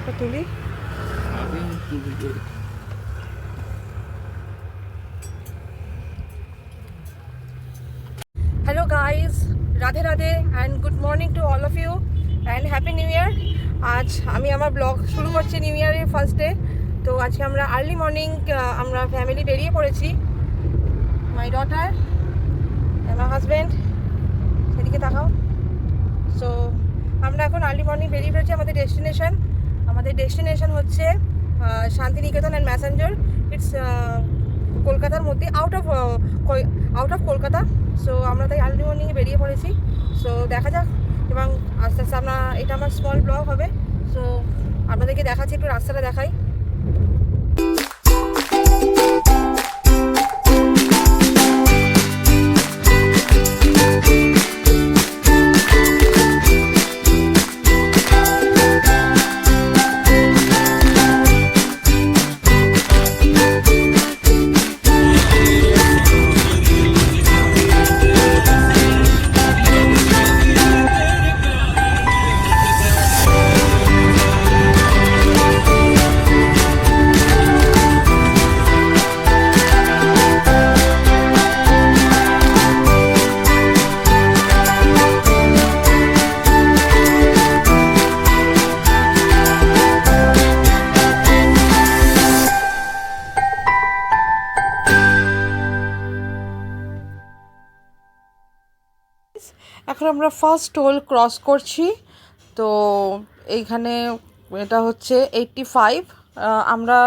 একটা তুলি। Hello guys, Radhe Radhe and good morning to all of you and happy new year. আজ আমি আমার ব্লগ শুরু করছি নিউ ইয়ারের ফার্স্ট ডে। তো আজকে আমরা আর্লি মর্নিং আমরা ফ্যামিলি বেরিয়ে পড়েছি। মাই ডটার, আমার হাজব্যান্ড, সেদিকে তাকাও। সো আমরা এখন আর্লি মর্নিং বেরিয়ে পড়েছি। আমাদের ডেস্টিনেশন হচ্ছে শান্তিনিকেতন অ্যান্ড ম্যাসেঞ্জার। ইটস কলকাতার মধ্যে, আউট অফ কলকাতা। সো আমরা তাই আর্লি মর্নিংয়ে বেরিয়ে পড়েছি। সো দেখা যাক, এবং আস্তে আস্তে এটা আমার স্মল ব্লগ হবে। সো আপনাদেরকে দেখাচ্ছি, একটু রাস্তাটা দেখাই। এখন আমরা ফার্স্ট টোল ক্রস করছি। তো এইখানে এটা হচ্ছে 85। আমরা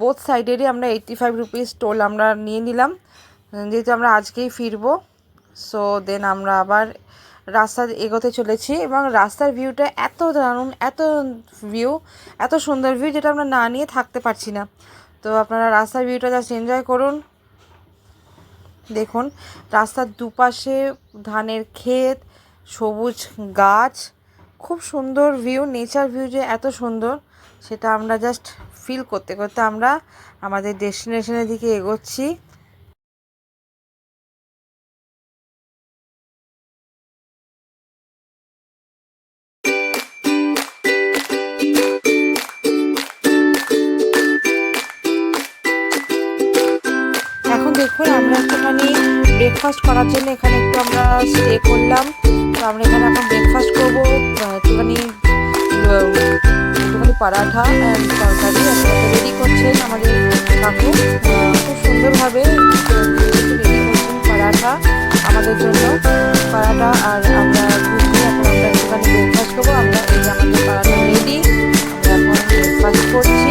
বোথ সাইডেরই আমরা 85 রুপিস টোল আমরা নিয়ে নিলাম, যেহেতু আমরা আজকেই ফিরবো। সো দেন আমরা আবার রাস্তা এগোতে চলেছি, এবং রাস্তার ভিউটা এত দারুণ, এত সুন্দর ভিউ, যেটা আমরা না নিয়ে থাকতে পারছি না। তো আপনারা রাস্তার ভিউটা জাস্ট এনজয় করুন। দেখুন রাস্তার দুপাশে ধানের ক্ষেত, সবুজ গাছ, খুব সুন্দর ভিউ। নেচার ভিউ যে এত সুন্দর, সেটা আমরা জাস্ট ফিল করতে করতে আমরা আমাদের ডেস্টিনেশনের দিকে এগোচ্ছি। এখন দেখুন আমরা একটুখানি ব্রেকফাস্ট করার জন্য এখানে একটু আমরা স্টে করলাম। তো আমরা এখানে এখন ব্রেকফাস্ট করবো। একটুখানি পরাঠা অ্যান্ড তরকারি রেডি করছেন আমাদের কাকু। খুব সুন্দরভাবে রেডি করছেন পরাঠা আমাদের জন্য, পরাঠা। আর আমরা ঘুরতে এখন আমরা একটুখানি ব্রেকফাস্ট করবো। আমরা এই যে আমাদের পরাঠা রেডি, আমরা এখন ব্রেকফাস্ট করছি।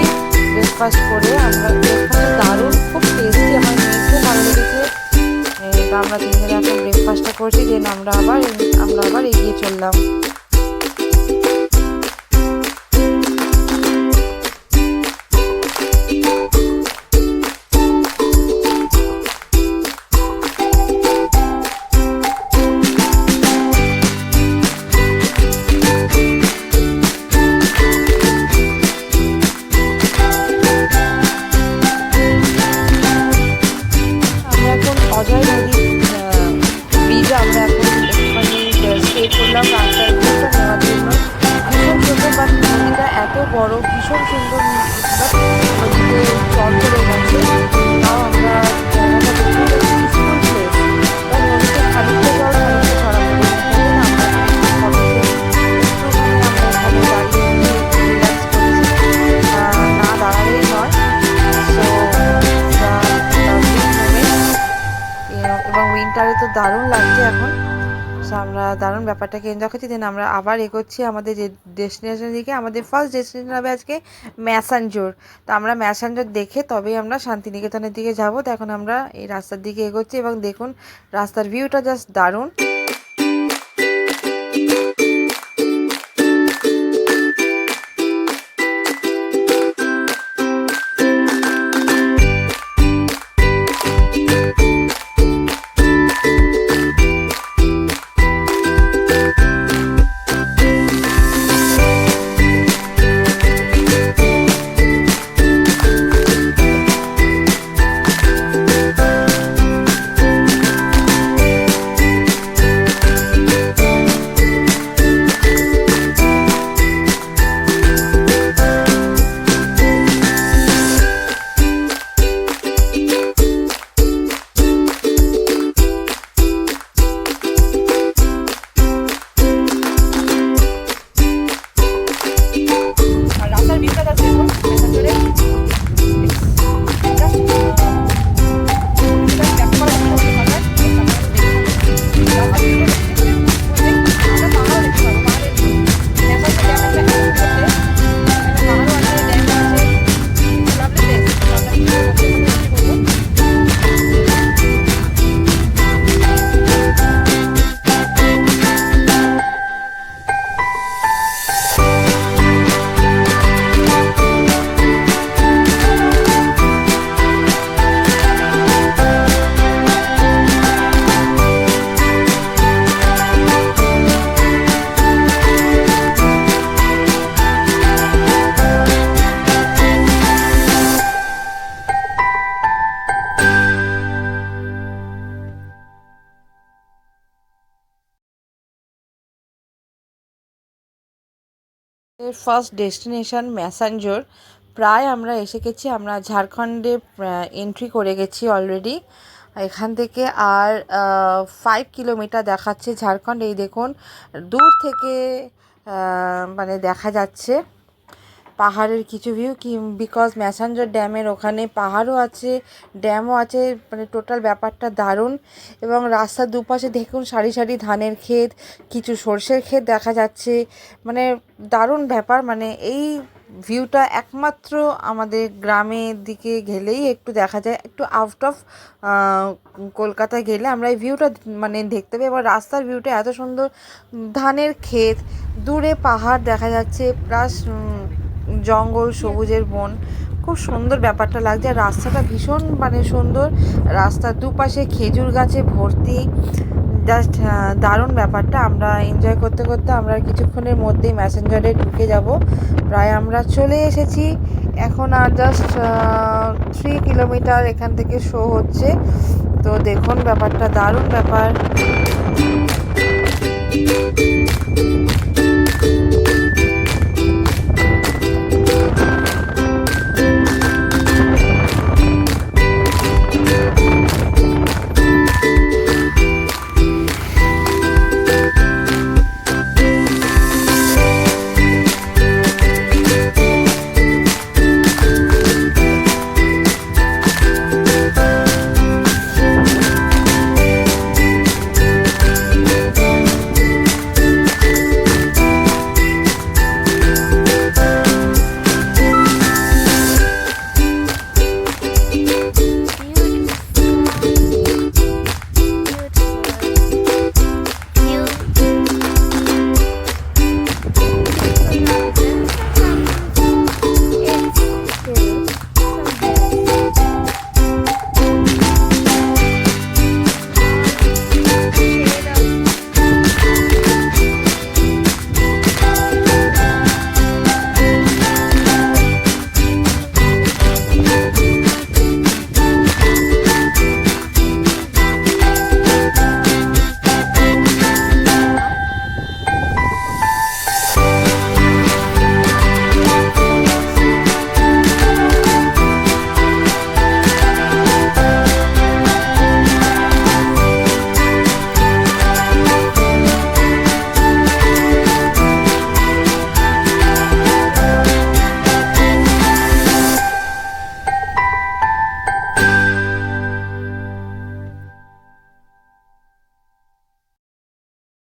ব্রেকফাস্ট করে আমরা ব্রেকফাস্ট দারুণ, খুব টেস্টি, আমার মেয়ে খুব ভালো লেগেছে। আমরা তিনজনে এখন ব্রেকফাস্টটা করছি, দেন আমরা আবার এগিয়ে চললাম। এত বড়, ভীষণ সুন্দর, নদীতে চর করে গেছে। তাও আমরা নদীতে খানিকটা জল, খানিকটা ছড়া করে না দাঁড়ালেই নয়। এবং উইন্টারে তো দারুণ লাগছে এখন। আমরা দারুণ ব্যাপারটাকে এনজয় করছি। দেন আমরা আবার এগোচ্ছি আমাদের যে ডেস্টিনেশনের দিকে। আমাদের ফার্স্ট ডেস্টিনেশন হবে আজকে ম্যাসাঞ্জোর। তো আমরা ম্যাসাঞ্জোর দেখে তবেই আমরা শান্তিনিকেতনের দিকে যাব। তো এখন আমরা এই রাস্তার দিকে এগোচ্ছি, এবং দেখুন রাস্তার ভিউটা জাস্ট দারুণ। First destination Massanjore. প্রায় আমরা এসে গেছি, আমরা ঝাড়খণ্ডে এন্ট্রি করে গেছি অলরেডি। এখান থেকে আর 5 কিলোমিটার দেখাচ্ছে ঝাড়খণ্ড। এই দেখুন দূর থেকে মানে দেখা যাচ্ছে পাহাড়ের কিছু ভিউ, কি বিকজ ম্যাসাঞ্জোর ড্যামের ওখানে পাহাড়ও আছে, ড্যামও আছে, মানে টোটাল ব্যাপারটা দারুণ। এবং রাস্তার দুপাশে দেখুন সারি সারি ধানের ক্ষেত, কিছু সর্ষের ক্ষেত দেখা যাচ্ছে, মানে দারুণ ব্যাপার। মানে এই ভিউটা একমাত্র আমাদের গ্রামের দিকে গেলেই একটু দেখা যায়, একটু আউট অফ কলকাতায় গেলে আমরা এই ভিউটা মানে দেখতে পাই। এবার রাস্তার ভিউটা এত সুন্দর, ধানের ক্ষেত, দূরে পাহাড় দেখা যাচ্ছে, প্লাস জঙ্গল, সবুজের বন, খুব সুন্দর ব্যাপারটা লাগছে। আর রাস্তাটা ভীষণ মানে সুন্দর, রাস্তার দুপাশে খেজুর গাছে ভর্তি, জাস্ট দারুণ ব্যাপারটা। আমরা এনজয় করতে করতে আমরা কিছুক্ষণের মধ্যেই ম্যাসেঞ্জারে ঢুকে যাব। প্রায় আমরা চলে এসেছি, এখন আর জাস্ট 3 কিলোমিটার এখান থেকে শো হচ্ছে। তো দেখুন ব্যাপারটা দারুণ ব্যাপার।